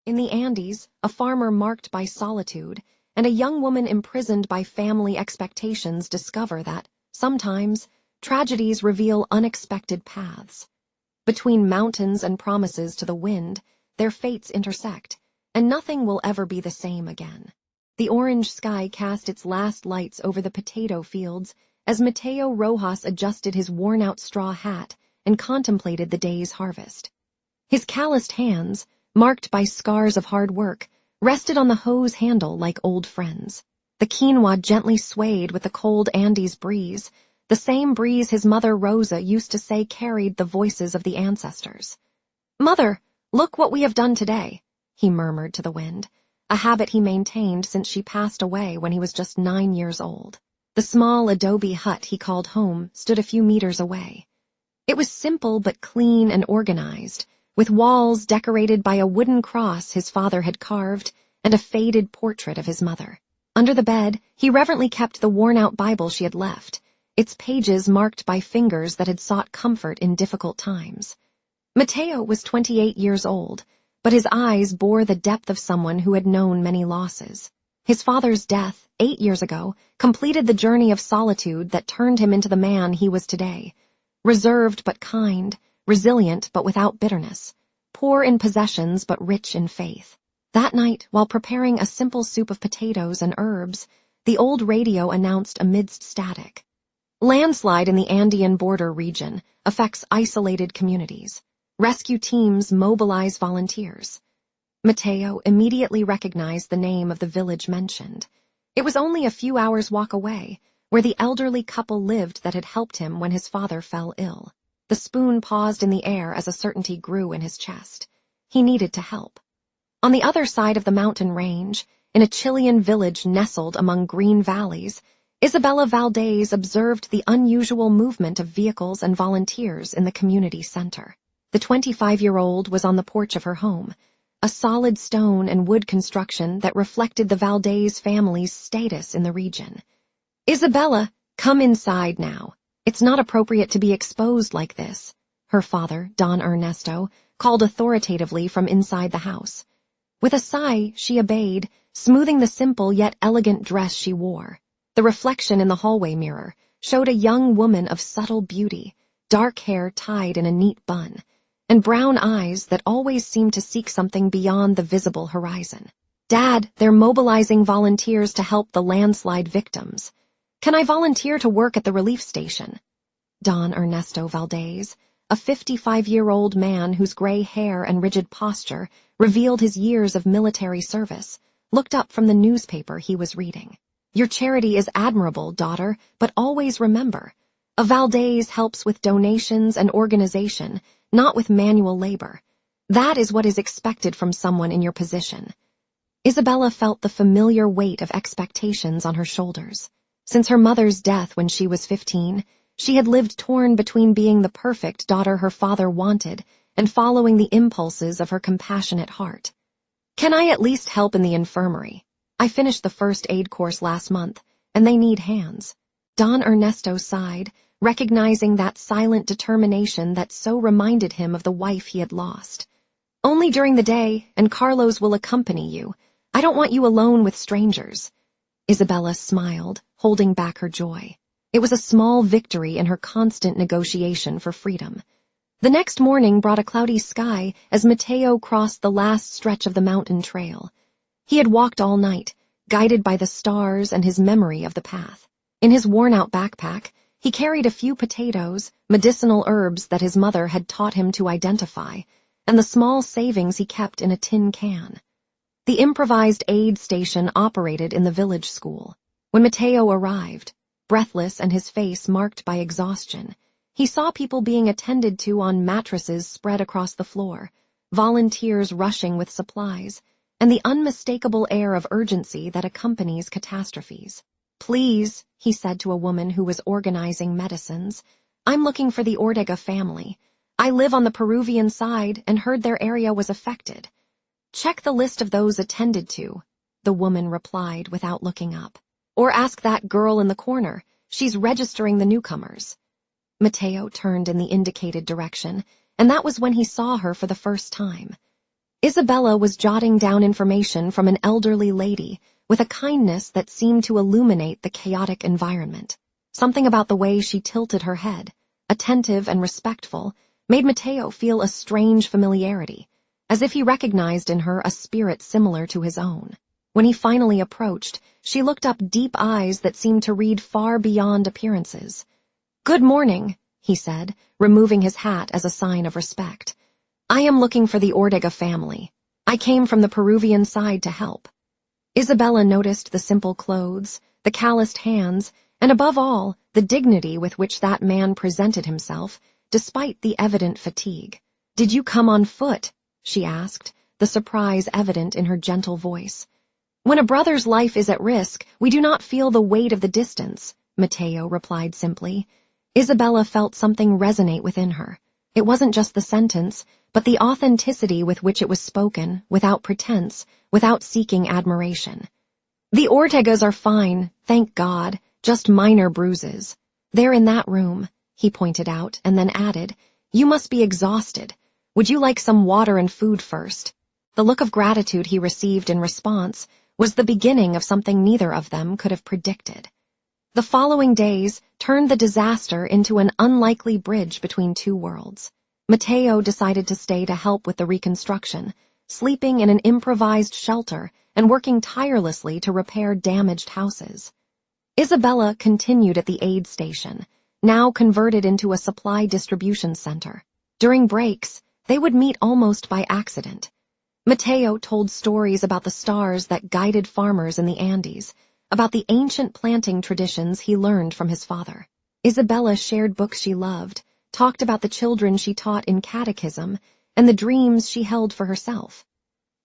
In the Andes, a farmer marked by solitude and a young woman imprisoned by family expectations discover that, sometimes, tragedies reveal unexpected paths. Between mountains and promises to the wind, their fates intersect, and nothing will ever be the same again. The orange sky cast its last lights over the potato fields as Mateo Rojas adjusted his worn-out straw hat and contemplated the day's harvest. His calloused hands, marked by scars of hard work, rested on the hose handle like old friends. The quinoa gently swayed with the cold Andes breeze, the same breeze his mother Rosa used to say carried the voices of the ancestors. "Mother, look what we have done today," he murmured to the wind, a habit he maintained since she passed away when he was just 9 years old. The small adobe hut he called home stood a few meters away. It was simple but clean and organized, with walls decorated by a wooden cross his father had carved and a faded portrait of his mother. Under the bed, he reverently kept the worn-out Bible she had left, its pages marked by fingers that had sought comfort in difficult times. Mateo was 28 years old, but his eyes bore the depth of someone who had known many losses. His father's death, 8 years ago, completed the journey of solitude that turned him into the man he was today. Reserved but kind, resilient but without bitterness, poor in possessions but rich in faith. That night, while preparing a simple soup of potatoes and herbs, the old radio announced amidst static. Landslide in the Andean border region affects isolated communities. Rescue teams mobilize volunteers. Mateo immediately recognized the name of the village mentioned. It was only a few hours' walk away, where the elderly couple lived that had helped him when his father fell ill. The spoon paused in the air as a certainty grew in his chest. He needed to help. On the other side of the mountain range, in a Chilean village nestled among green valleys, Isabella Valdez observed the unusual movement of vehicles and volunteers in the community center. The 25-year-old was on the porch of her home, a solid stone and wood construction that reflected the Valdez family's status in the region. "Isabella, come inside now. It's not appropriate to be exposed like this," her father, Don Ernesto, called authoritatively from inside the house. With a sigh, she obeyed, smoothing the simple yet elegant dress she wore. The reflection in the hallway mirror showed a young woman of subtle beauty, dark hair tied in a neat bun, and brown eyes that always seemed to seek something beyond the visible horizon. "Dad, they're mobilizing volunteers to help the landslide victims. Can I volunteer to work at the relief station?" Don Ernesto Valdez, a 55-year-old man whose gray hair and rigid posture revealed his years of military service, looked up from the newspaper he was reading. "Your charity is admirable, daughter, but always remember, a Valdez helps with donations and organization, not with manual labor. That is what is expected from someone in your position." Isabella felt the familiar weight of expectations on her shoulders. Since her mother's death when she was 15, she had lived torn between being the perfect daughter her father wanted and following the impulses of her compassionate heart. "Can I at least help in the infirmary? I finished the first aid course last month, and they need hands." Don Ernesto sighed, recognizing that silent determination that so reminded him of the wife he had lost. "Only during the day, and Carlos will accompany you. I don't want you alone with strangers." Isabella smiled, holding back her joy. It was a small victory in her constant negotiation for freedom. The next morning brought a cloudy sky as Mateo crossed the last stretch of the mountain trail. He had walked all night, guided by the stars and his memory of the path. In his worn-out backpack, he carried a few potatoes, medicinal herbs that his mother had taught him to identify, and the small savings he kept in a tin can. The improvised aid station operated in the village school. When Mateo arrived, breathless and his face marked by exhaustion, he saw people being attended to on mattresses spread across the floor, volunteers rushing with supplies, and the unmistakable air of urgency that accompanies catastrophes. "Please," he said to a woman who was organizing medicines, "I'm looking for the Ortega family. I live on the Peruvian side and heard their area was affected." "Check the list of those attended to," the woman replied without looking up. "Or ask that girl in the corner. She's registering the newcomers." Mateo turned in the indicated direction, and that was when he saw her for the first time. Isabella was jotting down information from an elderly lady with a kindness that seemed to illuminate the chaotic environment. Something about the way she tilted her head, attentive and respectful, made Mateo feel a strange familiarity, as if he recognized in her a spirit similar to his own. When he finally approached, she looked up deep eyes that seemed to read far beyond appearances. "Good morning," he said, removing his hat as a sign of respect. "I am looking for the Ortega family. I came from the Peruvian side to help." Isabella noticed the simple clothes, the calloused hands, and above all, the dignity with which that man presented himself, despite the evident fatigue. "Did you come on foot?" she asked, the surprise evident in her gentle voice. "When a brother's life is at risk, we do not feel the weight of the distance," Mateo replied simply. Isabella felt something resonate within her. It wasn't just the sentence, but the authenticity with which it was spoken, without pretense, without seeking admiration. "The Ortegas are fine, thank God, just minor bruises. They're in that room," he pointed out, and then added, "You must be exhausted. Would you like some water and food first?" The look of gratitude he received in response was the beginning of something neither of them could have predicted. The following days turned the disaster into an unlikely bridge between two worlds. Mateo decided to stay to help with the reconstruction, sleeping in an improvised shelter and working tirelessly to repair damaged houses. Isabella continued at the aid station, now converted into a supply distribution center. During breaks, they would meet almost by accident. Mateo told stories about the stars that guided farmers in the Andes, about the ancient planting traditions he learned from his father. Isabella shared books she loved, talked about the children she taught in catechism, and the dreams she held for herself.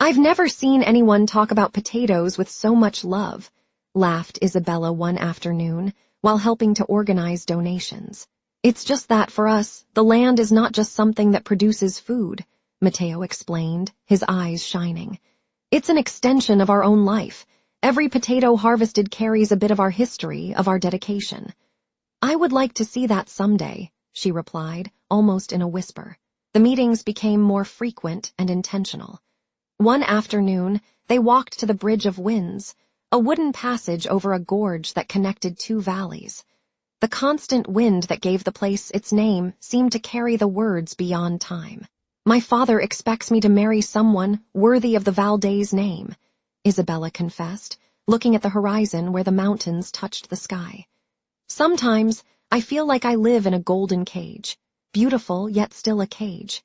"I've never seen anyone talk about potatoes with so much love," laughed Isabella one afternoon while helping to organize donations. "It's just that for us, the land is not just something that produces food," Mateo explained, his eyes shining. "It's an extension of our own life. Every potato harvested carries a bit of our history, of our dedication." "I would like to see that someday," she replied, almost in a whisper. The meetings became more frequent and intentional. One afternoon, they walked to the Bridge of Winds, a wooden passage over a gorge that connected two valleys. The constant wind that gave the place its name seemed to carry the words beyond time. "My father expects me to marry someone worthy of the Valdez name," Isabella confessed, looking at the horizon where the mountains touched the sky. "Sometimes I feel like I live in a golden cage, beautiful yet still a cage."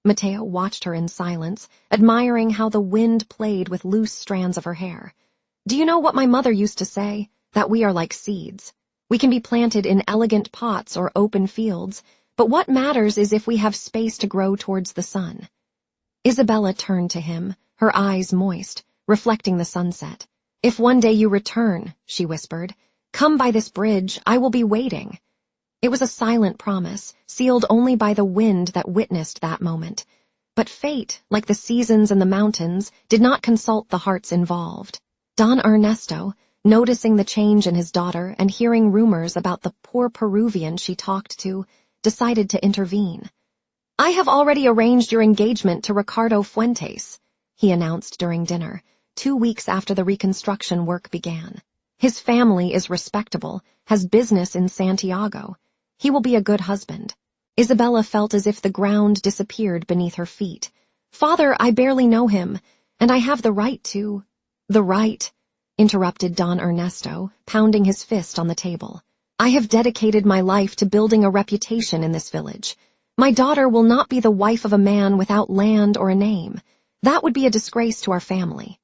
Mateo watched her in silence, admiring how the wind played with loose strands of her hair. "Do you know what my mother used to say? That we are like seeds. We can be planted in elegant pots or open fields, but what matters is if we have space to grow towards the sun." Isabella turned to him, her eyes moist, reflecting the sunset. "If one day you return," she whispered, "come by this bridge, I will be waiting." It was a silent promise, sealed only by the wind that witnessed that moment. But fate, like the seasons and the mountains, did not consult the hearts involved. Don Ernesto, noticing the change in his daughter and hearing rumors about the poor Peruvian she talked to, decided to intervene. "I have already arranged your engagement to Ricardo Fuentes," he announced during dinner, 2 weeks after the reconstruction work began. "His family is respectable, has business in Santiago. He will be a good husband." Isabella felt as if the ground disappeared beneath her feet. "Father, I barely know him, and I have the right to—" "The right," interrupted Don Ernesto, pounding his fist on the table. "I have dedicated my life to building a reputation in this village. My daughter will not be the wife of a man without land or a name. That would be a disgrace to our family."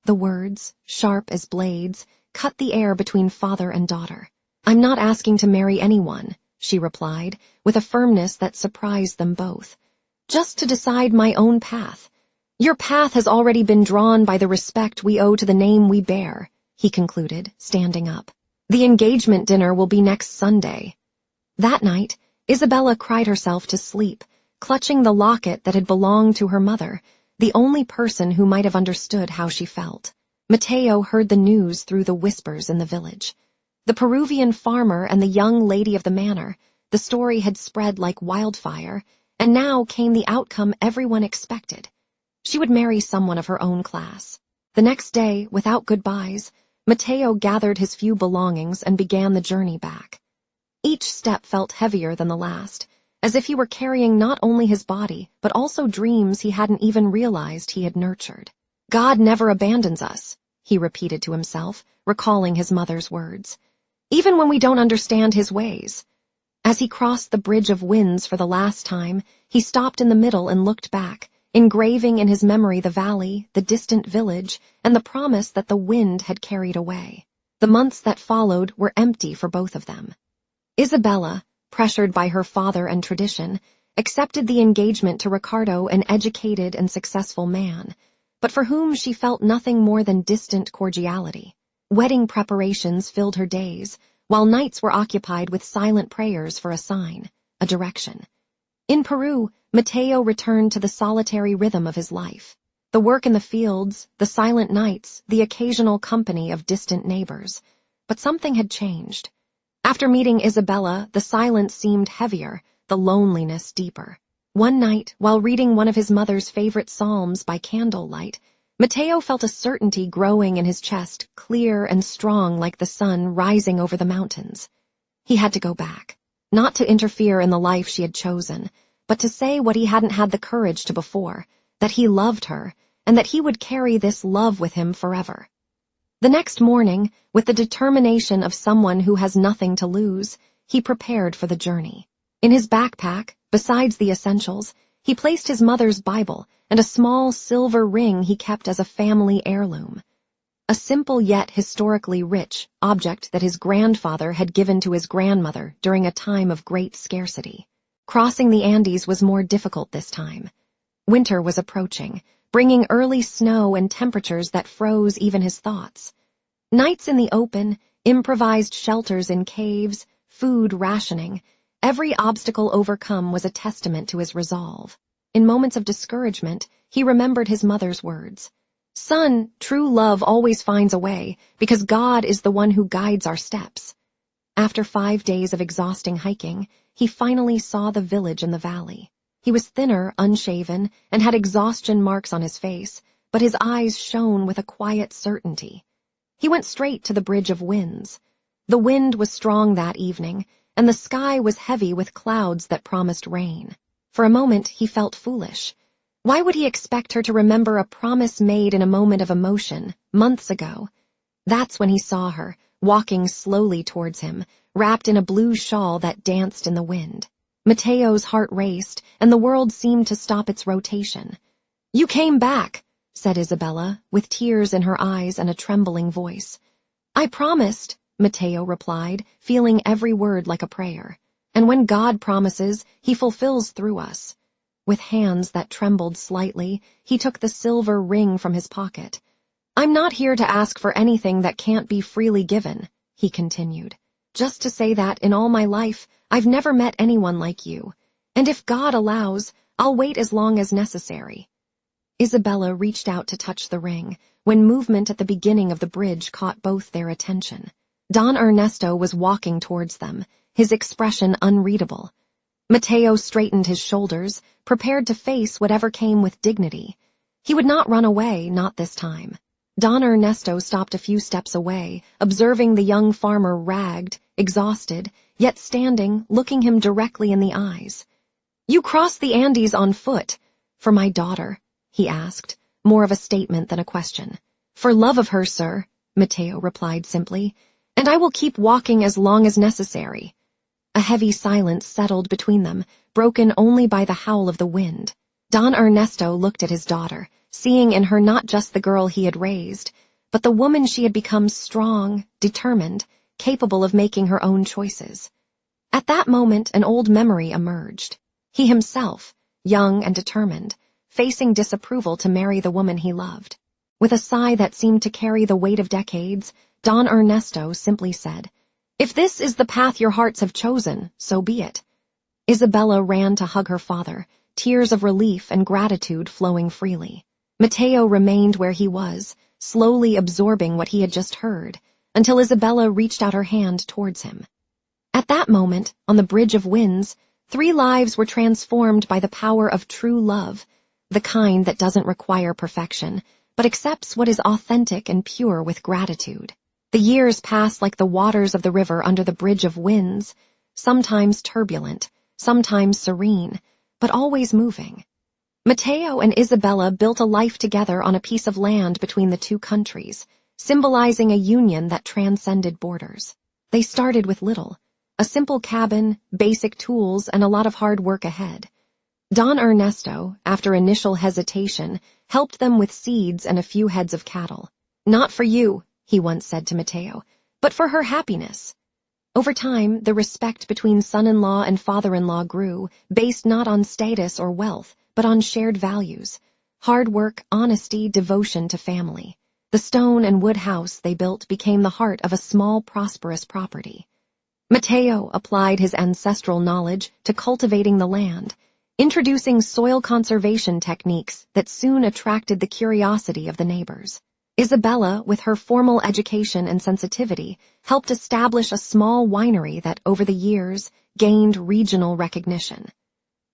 The words, sharp as blades, cut the air between father and daughter. "I'm not asking to marry anyone," she replied, with a firmness that surprised them both. "Just to decide my own path. Your path has already been drawn by the respect we owe to the name we bear," he concluded, standing up. "The engagement dinner will be next Sunday." That night, Isabella cried herself to sleep, clutching the locket that had belonged to her mother, the only person who might have understood how she felt. Mateo heard the news through the whispers in the village. The Peruvian farmer and the young lady of the manor, the story had spread like wildfire, and now came the outcome everyone expected. She would marry someone of her own class. The next day, without goodbyes, Matteo gathered his few belongings and began the journey back. Each step felt heavier than the last, as if he were carrying not only his body, but also dreams he hadn't even realized he had nurtured. God never abandons us, he repeated to himself, recalling his mother's words, even when we don't understand his ways. As he crossed the Bridge of Winds for the last time, he stopped in the middle and looked back, engraving in his memory the valley, the distant village, and the promise that the wind had carried away. The months that followed were empty for both of them. Isabella, pressured by her father and tradition, accepted the engagement to Ricardo, an educated and successful man, but for whom she felt nothing more than distant cordiality. Wedding preparations filled her days, while nights were occupied with silent prayers for a sign, a direction. In Peru, Matteo returned to the solitary rhythm of his life. The work in the fields, the silent nights, the occasional company of distant neighbors. But something had changed. After meeting Isabella, the silence seemed heavier, the loneliness deeper. One night, while reading one of his mother's favorite psalms by candlelight, Matteo felt a certainty growing in his chest, clear and strong like the sun rising over the mountains. He had to go back, not to interfere in the life she had chosen, but to say what he hadn't had the courage to before, that he loved her, and that he would carry this love with him forever. The next morning, with the determination of someone who has nothing to lose, he prepared for the journey. In his backpack, besides the essentials, he placed his mother's Bible and a small silver ring he kept as a family heirloom. A simple yet historically rich object that his grandfather had given to his grandmother during a time of great scarcity. Crossing the Andes was more difficult this time. Winter was approaching, bringing early snow and temperatures that froze even his thoughts. Nights in the open, improvised shelters in caves, food rationing, every obstacle overcome was a testament to his resolve. In moments of discouragement, he remembered his mother's words. "Son, true love always finds a way, because God is the one who guides our steps." After 5 days of exhausting hiking, he finally saw the village in the valley. He was thinner, unshaven, and had exhaustion marks on his face, but his eyes shone with a quiet certainty. He went straight to the Bridge of Winds. The wind was strong that evening, and the sky was heavy with clouds that promised rain. For a moment, he felt foolish. Why would he expect her to remember a promise made in a moment of emotion, months ago? That's when he saw her, walking slowly towards him, wrapped in a blue shawl that danced in the wind. Matteo's heart raced, and the world seemed to stop its rotation. "You came back," said Isabella, with tears in her eyes and a trembling voice. "I promised," Matteo replied, feeling every word like a prayer. "And when God promises, he fulfills through us." With hands that trembled slightly, he took the silver ring from his pocket. "I'm not here to ask for anything that can't be freely given," he continued. "Just to say that, in all my life, I've never met anyone like you, and if God allows, I'll wait as long as necessary." Isabella reached out to touch the ring, when movement at the beginning of the bridge caught both their attention. Don Ernesto was walking towards them, his expression unreadable. Matteo straightened his shoulders, prepared to face whatever came with dignity. He would not run away, not this time. Don Ernesto stopped a few steps away, observing the young farmer ragged, exhausted, yet standing, looking him directly in the eyes. "You crossed the Andes on foot. For my daughter?" he asked, more of a statement than a question. "For love of her, sir," Matteo replied simply, "and I will keep walking as long as necessary." A heavy silence settled between them, broken only by the howl of the wind. Don Ernesto looked at his daughter, seeing in her not just the girl he had raised, but the woman she had become, strong, determined, capable of making her own choices. At that moment, an old memory emerged. He himself, young and determined, facing disapproval to marry the woman he loved. With a sigh that seemed to carry the weight of decades, Don Ernesto simply said, "If this is the path your hearts have chosen, so be it." Isabella ran to hug her father, tears of relief and gratitude flowing freely. Matteo remained where he was, slowly absorbing what he had just heard, until Isabella reached out her hand towards him. At that moment, on the Bridge of Winds, 3 lives were transformed by the power of true love, the kind that doesn't require perfection, but accepts what is authentic and pure with gratitude. The years pass like the waters of the river under the bridge of winds, sometimes turbulent, sometimes serene, but always moving. Mateo and Isabella built a life together on a piece of land between the two countries, symbolizing a union that transcended borders. They started with little, a simple cabin, basic tools, and a lot of hard work ahead. Don Ernesto, after initial hesitation, helped them with seeds and a few heads of cattle. "Not for you," he once said to Mateo, "but for her happiness." Over time, the respect between son-in-law and father-in-law grew, based not on status or wealth, but on shared values: hard work, honesty, devotion to family. The stone and wood house they built became the heart of a small, prosperous property. Mateo applied his ancestral knowledge to cultivating the land, introducing soil conservation techniques that soon attracted the curiosity of the neighbors. Isabella, with her formal education and sensitivity, helped establish a small winery that, over the years, gained regional recognition.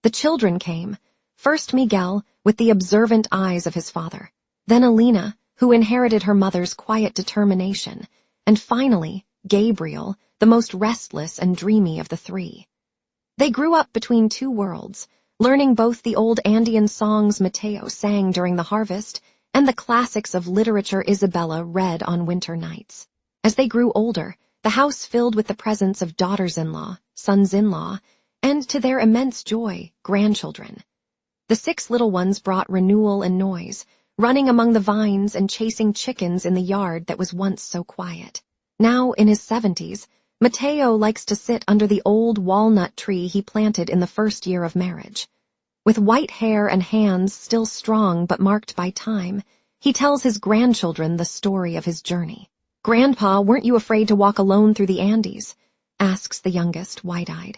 The children came, first Miguel, with the observant eyes of his father, then Alina, who inherited her mother's quiet determination, and finally, Gabriel, the most restless and dreamy of the three. They grew up between two worlds, learning both the old Andean songs Mateo sang during the harvest and the classics of literature Isabella read on winter nights. As they grew older, the house filled with the presence of daughters-in-law, sons-in-law, and, to their immense joy, grandchildren. The 6 little ones brought renewal and noise, running among the vines and chasing chickens in the yard that was once so quiet. Now, in his 70s, Mateo likes to sit under the old walnut tree he planted in the first year of marriage. With white hair and hands still strong but marked by time, he tells his grandchildren the story of his journey. "Grandpa, weren't you afraid to walk alone through the Andes?" asks the youngest, wide-eyed.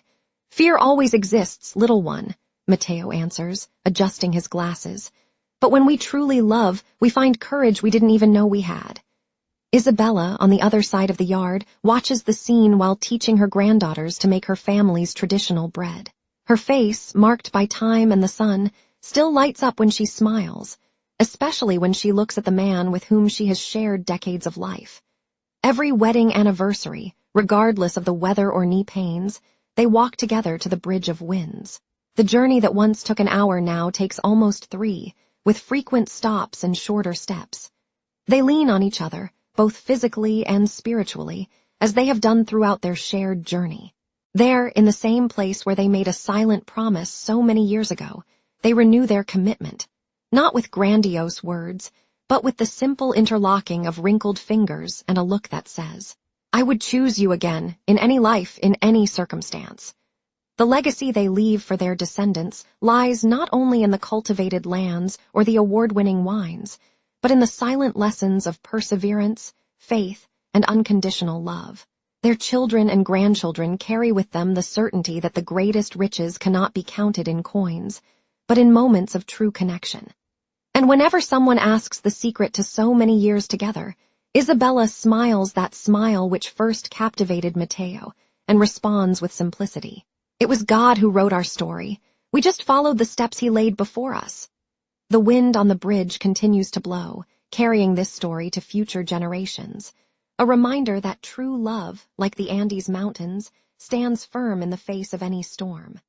"Fear always exists, little one," Mateo answers, adjusting his glasses. "But when we truly love, we find courage we didn't even know we had." Isabella, on the other side of the yard, watches the scene while teaching her granddaughters to make her family's traditional bread. Her face, marked by time and the sun, still lights up when she smiles, especially when she looks at the man with whom she has shared decades of life. Every wedding anniversary, regardless of the weather or knee pains, they walk together to the Bridge of Winds. The journey that once took an hour now takes almost 3, with frequent stops and shorter steps. They lean on each other, both physically and spiritually, as they have done throughout their shared journey. There, in the same place where they made a silent promise so many years ago, they renew their commitment, not with grandiose words, but with the simple interlocking of wrinkled fingers and a look that says, "I would choose you again, in any life, in any circumstance." The legacy they leave for their descendants lies not only in the cultivated lands or the award-winning wines, but in the silent lessons of perseverance, faith, and unconditional love. Their children and grandchildren carry with them the certainty that the greatest riches cannot be counted in coins, but in moments of true connection. And whenever someone asks the secret to so many years together, Isabella smiles that smile which first captivated Mateo, and responds with simplicity. "It was God who wrote our story. We just followed the steps he laid before us." The wind on the bridge continues to blow, carrying this story to future generations, a reminder that true love, like the Andes Mountains, stands firm in the face of any storm.